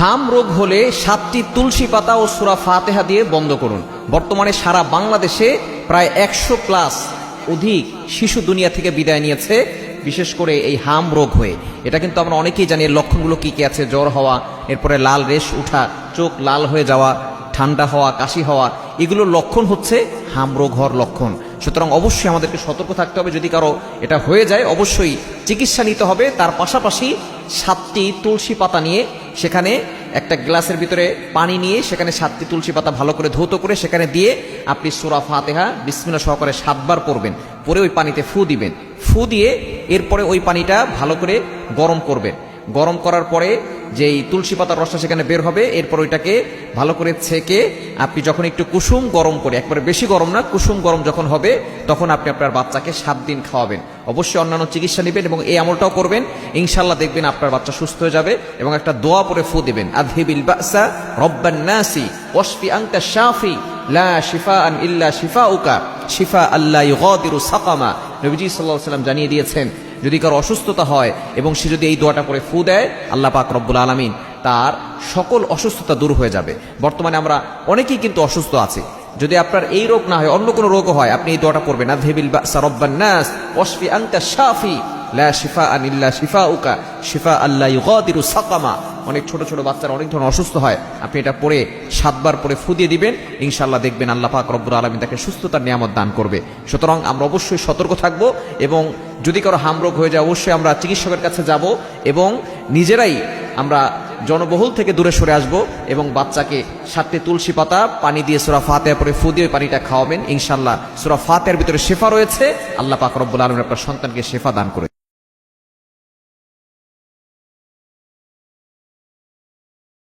হাম রোগ হলে 7টি তুলসী পাতা ও সূরা ফাতিহা দিয়ে বন্ধ করুন। বর্তমানে সারা বাংলাদেশে প্রায় 100+ অধিক শিশু দুনিয়া থেকে বিদায় নিয়েছে, বিশেষ করে এই হাম রোগ হয়ে। এটা কিন্তু আমরা অনেকেই জানি এর লক্ষণগুলো কি কি আছে। জ্বর হওয়া, এরপরে লাল রেশ উঠা, চোখ লাল হয়ে যাওয়া, ঠান্ডা হওয়া, কাশি হওয়া, এগুলোর লক্ষণ হচ্ছে হাম রোগ হওয়ার লক্ষণ। সুতরাং অবশ্যই আমাদেরকে সতর্ক থাকতে হবে। যদি কারো এটা হয়ে যায় অবশ্যই চিকিৎসা নিতে হবে। তার পাশাপাশি 7টি তুলসী পাতা নিয়ে, সেখানে একটা গ্লাসের ভিতরে পানি নিয়ে সেখানে 7টি তুলসী পাতা ভালো করে ধৌত করে সেখানে দিয়ে আপনি সূরা ফাতিহা বিসমিল্লাহ সহকারে 7 বার পড়বেন। পরে ওই পানিতে ফু দিবেন। ফু দিয়ে এরপরে ওই পানিটা ভালো করে গরম করবেন। গরম করার পরে যেই তুলসী পাতার রসটা সেখানে বের হবে, এরপর ওইটাকে ভালো করে ছেঁকে আপনি যখন একটু কুসুম গরম করে, একবারে বেশি গরম না, কুসুম গরম যখন হবে তখন আপনি আপনার বাচ্চাকে 7 দিন খাওয়াবেন। অবশ্যই অন্যান্য চিকিৎসা নেবেন এবং এই আমলটাও করবেন। ইনশাআল্লাহ দেখবেন আপনার বাচ্চা সুস্থ হয়ে যাবে। এবং একটা দোয়া পরে ফু দিবেন, আযহিবিল বাসা রব্বান নাসি ওয়াশফি আনতা শাফি লা শিফাআন ইল্লা শিফাউকা শিফা আল্লা ইউগাদিরু সাকামা। নবীজি সাল্লাল্লাহু আলাইহি ওয়াসাল্লাম জানিয়ে দিয়েছেন, যদি কারো অসুস্থতা হয় এবং সে যদি এই দোয়াটা করে ফু দেয়, আল্লাহ পাক রব্বুল আলামিন তার সকল অসুস্থতা দূর হয়ে যাবে। বর্তমানে আমরা অনেকেই কিন্তু অসুস্থ আছি। যদি আপনার এই রোগ না হয়, অন্য কোনো রোগও হয়, আপনি এই দোয়াটা পড়বেন, আযহিবিল বাসা রব্বান নাস ওয়াশফি আনতা শাফি লা শিফাআন ইল্লা শিফাউকা শিফা আল্লা ইউগাদিরু সাকামা। অনেক ছোট ছোট বাচ্চারা অনেক ধরনের অসুস্থ হয়, আপনি এটা পড়ে 7 বার পরে ফু দিয়ে দিবেন। ইনশাআল্লাহ দেখবেন আল্লাহ পাক রব্বুল আলামিন তাকে সুস্থতার নিয়ামত দান করবে। সুতরাং আমরা অবশ্যই সতর্ক থাকব এবং যদি কারো হাম রোগ হয়ে যায় অবশ্যই আমরা চিকিৎসকের কাছে যাব এবং নিজেরাই আমরা জনবহুল থেকে দূরে সরে আসব এবং বাচ্চাকে 7টি তুলসী পাতা পানি দিয়ে সূরা ফাতিহা পরে ফু দিয়ে পানিটা খাওয়াবেন। ইনশাআল্লাহ সূরা ফাতিহার ভিতরে শিফা রয়েছে। আল্লাহ পাক রব্বুল আলামিন আপনার সন্তানকে শিফা দান করে।